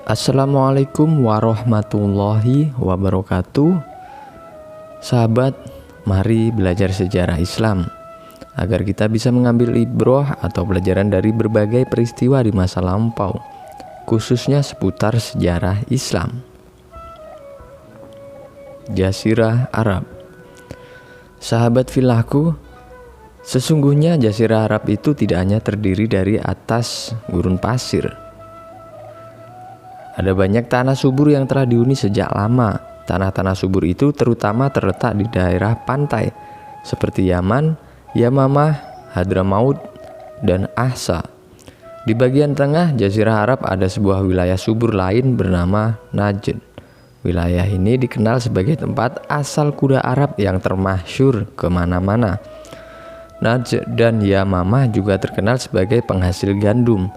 Assalamualaikum warahmatullahi wabarakatuh. Sahabat, mari belajar sejarah Islam agar kita bisa mengambil ibroh atau pelajaran dari berbagai peristiwa di masa lampau, khususnya seputar sejarah Islam. Jazirah Arab. Sahabat filahku, sesungguhnya Jazirah Arab itu tidak hanya terdiri dari atas gurun pasir. Ada banyak tanah subur yang telah dihuni sejak lama. Tanah-tanah subur itu terutama terletak di daerah pantai seperti Yaman, Yamamah, Hadramaut, dan Ahsa. Di bagian tengah Jazirah Arab ada sebuah wilayah subur lain bernama Najd. Wilayah ini dikenal sebagai tempat asal kuda Arab yang termasyhur kemana-mana. Najd dan Yamamah juga terkenal sebagai penghasil gandum.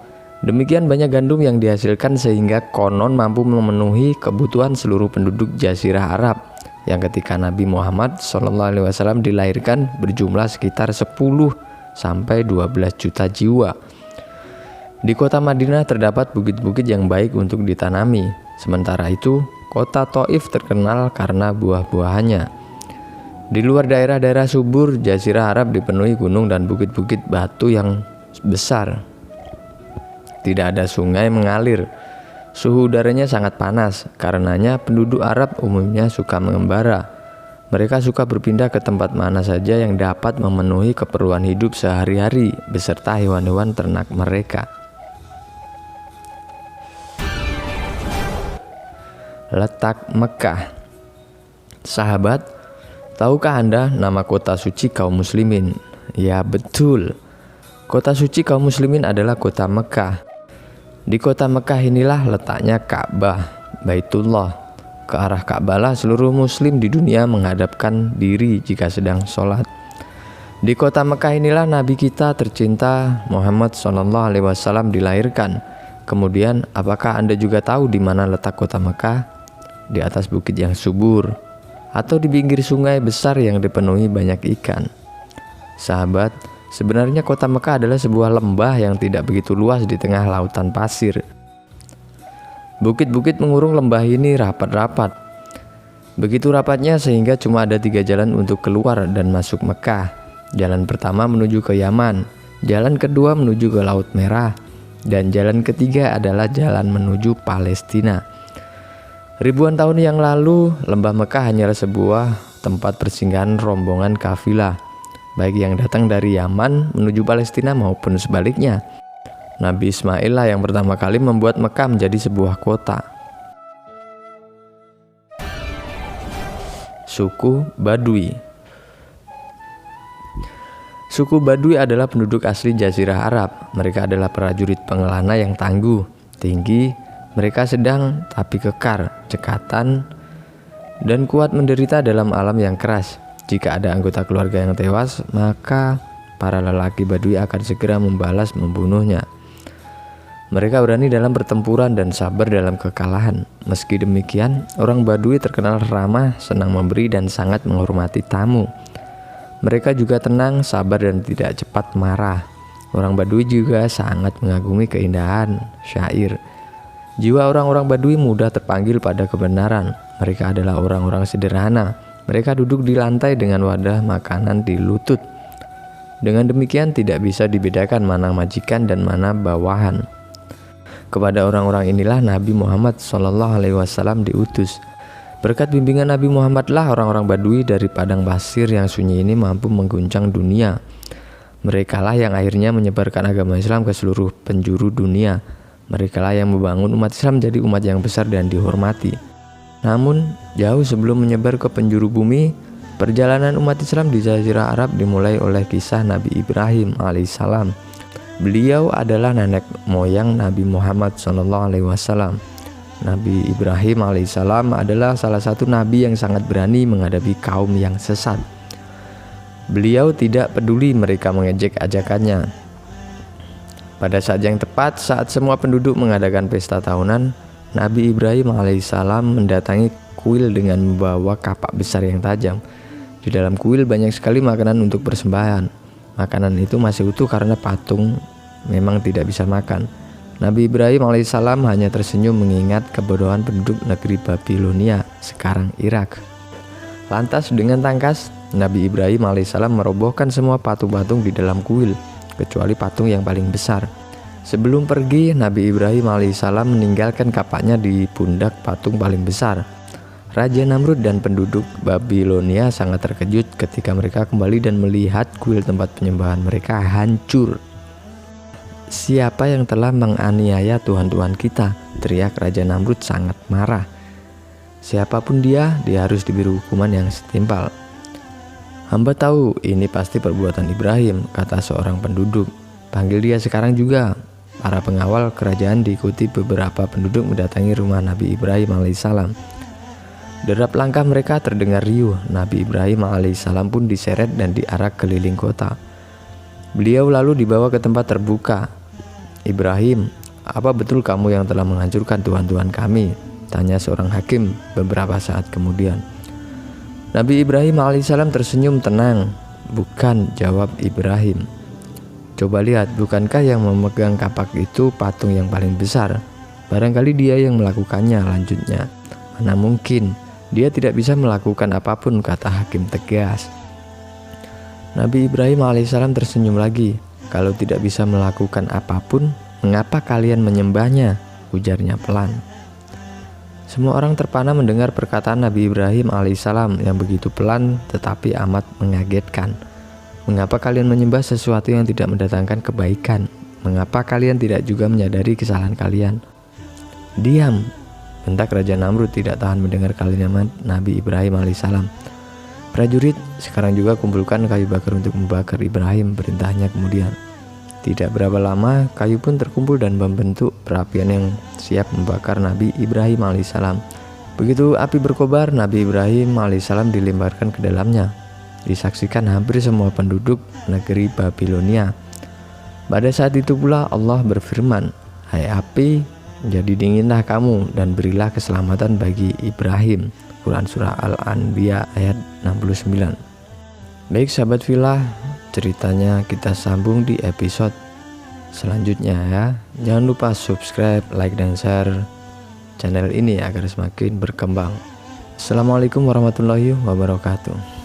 Demikian banyak gandum yang dihasilkan sehingga konon mampu memenuhi kebutuhan seluruh penduduk Jazirah Arab yang ketika Nabi Muhammad SAW dilahirkan berjumlah sekitar 10-12 juta jiwa. Di kota Madinah terdapat bukit-bukit yang baik untuk ditanami. Sementara itu, kota Thaif terkenal karena buah-buahannya. Di luar daerah-daerah subur, Jazirah Arab dipenuhi gunung dan bukit-bukit batu yang besar. Tidak ada sungai mengalir. Suhu udaranya sangat panas. Karenanya penduduk Arab umumnya suka mengembara. Mereka suka berpindah ke tempat mana saja yang dapat memenuhi keperluan hidup sehari-hari beserta hewan-hewan ternak mereka. Letak Mekah. Sahabat, tahukah Anda nama kota suci kaum muslimin? Ya betul. Kota suci kaum muslimin adalah kota Mekah. Di kota Mekah inilah letaknya Ka'bah, Baitullah. Ke arah Ka'bah lah seluruh muslim di dunia menghadapkan diri jika sedang sholat. Di kota Mekah inilah Nabi kita tercinta Muhammad SAW dilahirkan. Kemudian, apakah Anda juga tahu di mana letak kota Mekah? Di atas bukit yang subur, atau di pinggir sungai besar yang dipenuhi banyak ikan? Sahabat, sebenarnya kota Mekah adalah sebuah lembah yang tidak begitu luas di tengah lautan pasir. Bukit-bukit mengurung lembah ini rapat-rapat. Begitu rapatnya sehingga cuma ada 3 jalan untuk keluar dan masuk Mekah. Jalan pertama menuju ke Yaman, jalan kedua menuju ke Laut Merah, dan jalan ketiga adalah jalan menuju Palestina. Ribuan tahun yang lalu, lembah Mekah hanyalah sebuah tempat persinggahan rombongan kafilah, baik yang datang dari Yaman menuju Palestina maupun sebaliknya. Nabi Ismail lah yang pertama kali membuat Mekah menjadi sebuah kota. Suku Badui. Suku Badui adalah penduduk asli Jazirah Arab. Mereka adalah prajurit pengelana yang tangguh, tinggi, mereka sedang tapi kekar, cekatan, dan kuat menderita dalam alam yang keras. Jika ada anggota keluarga yang tewas, maka para lelaki Badui akan segera membalas membunuhnya. Mereka berani dalam pertempuran dan sabar dalam kekalahan. Meski demikian, orang Badui terkenal ramah, senang memberi, dan sangat menghormati tamu. Mereka juga tenang, sabar, dan tidak cepat marah. Orang Badui juga sangat mengagumi keindahan syair. Jiwa orang-orang Badui mudah terpanggil pada kebenaran. Mereka adalah orang-orang sederhana. Mereka duduk di lantai dengan wadah makanan di lutut. Dengan demikian tidak bisa dibedakan mana majikan dan mana bawahan. Kepada orang-orang inilah Nabi Muhammad SAW diutus. Berkat bimbingan Nabi Muhammad lah orang-orang Badui dari padang pasir yang sunyi ini mampu mengguncang dunia. Merekalah yang akhirnya menyebarkan agama Islam ke seluruh penjuru dunia. Merekalah yang membangun umat Islam menjadi umat yang besar dan dihormati. Namun, jauh sebelum menyebar ke penjuru bumi, perjalanan umat Islam di Jazirah Arab dimulai oleh kisah Nabi Ibrahim alaihissalam. Beliau adalah nenek moyang Nabi Muhammad SAW. Nabi Ibrahim alaihissalam adalah salah satu nabi yang sangat berani menghadapi kaum yang sesat. Beliau tidak peduli mereka mengejek ajakannya. Pada saat yang tepat, saat semua penduduk mengadakan pesta tahunan, Nabi Ibrahim alaihissalam mendatangi kuil dengan membawa kapak besar yang tajam. Di dalam kuil banyak sekali makanan untuk persembahan. Makanan itu masih utuh karena patung memang tidak bisa makan. Nabi Ibrahim alaihissalam hanya tersenyum mengingat kebodohan penduduk negeri Babilonia, sekarang Irak. Lantas dengan tangkas, Nabi Ibrahim alaihissalam merobohkan semua patung-patung di dalam kuil, kecuali patung yang paling besar. Sebelum pergi, Nabi Ibrahim alaihissalam meninggalkan kapaknya di pundak patung paling besar. Raja Namrud dan penduduk Babilonia sangat terkejut ketika mereka kembali dan melihat kuil tempat penyembahan mereka hancur. "Siapa yang telah menganiaya Tuhan-Tuhan kita?" teriak Raja Namrud sangat marah. "Siapapun dia harus diberi hukuman yang setimpal." "Hamba tahu ini pasti perbuatan Ibrahim," kata seorang penduduk. "Panggil dia sekarang juga." Para pengawal kerajaan diikuti beberapa penduduk mendatangi rumah Nabi Ibrahim alaihissalam. Derap langkah mereka terdengar riuh. Nabi Ibrahim alaihissalam pun diseret dan diarak keliling kota. Beliau lalu dibawa ke tempat terbuka. "Ibrahim, apa betul kamu yang telah menghancurkan Tuhan-Tuhan kami?" tanya seorang hakim beberapa saat kemudian. Nabi Ibrahim alaihissalam tersenyum tenang. "Bukan," jawab Ibrahim. "Coba lihat, bukankah yang memegang kapak itu patung yang paling besar? Barangkali dia yang melakukannya," lanjutnya. "Mana mungkin, dia tidak bisa melakukan apapun," kata hakim tegas. Nabi Ibrahim alaihissalam tersenyum lagi. "Kalau tidak bisa melakukan apapun, mengapa kalian menyembahnya?" ujarnya pelan. Semua orang terpana mendengar perkataan Nabi Ibrahim alaihissalam yang begitu pelan tetapi amat mengagetkan. "Mengapa kalian menyembah sesuatu yang tidak mendatangkan kebaikan? Mengapa kalian tidak juga menyadari kesalahan kalian?" "Diam!" bentak Raja Namrud tidak tahan mendengar kalimat Nabi Ibrahim alaihissalam. "Prajurit, sekarang juga kumpulkan kayu bakar untuk membakar Ibrahim," perintahnya kemudian. Tidak berapa lama, kayu pun terkumpul dan membentuk perapian yang siap membakar Nabi Ibrahim alaihissalam. Begitu api berkobar, Nabi Ibrahim alaihissalam dilemparkan ke dalamnya. Disaksikan hampir semua penduduk negeri Babilonia. Pada saat itu pula Allah berfirman, "Hai api, jadi dinginlah kamu dan berilah keselamatan bagi Ibrahim." Quran Surah Al-Anbiya ayat 69. Baik sahabat Villa, ceritanya kita sambung di episode selanjutnya ya. Jangan lupa subscribe, like, dan share channel ini agar semakin berkembang. Assalamualaikum warahmatullahi wabarakatuh.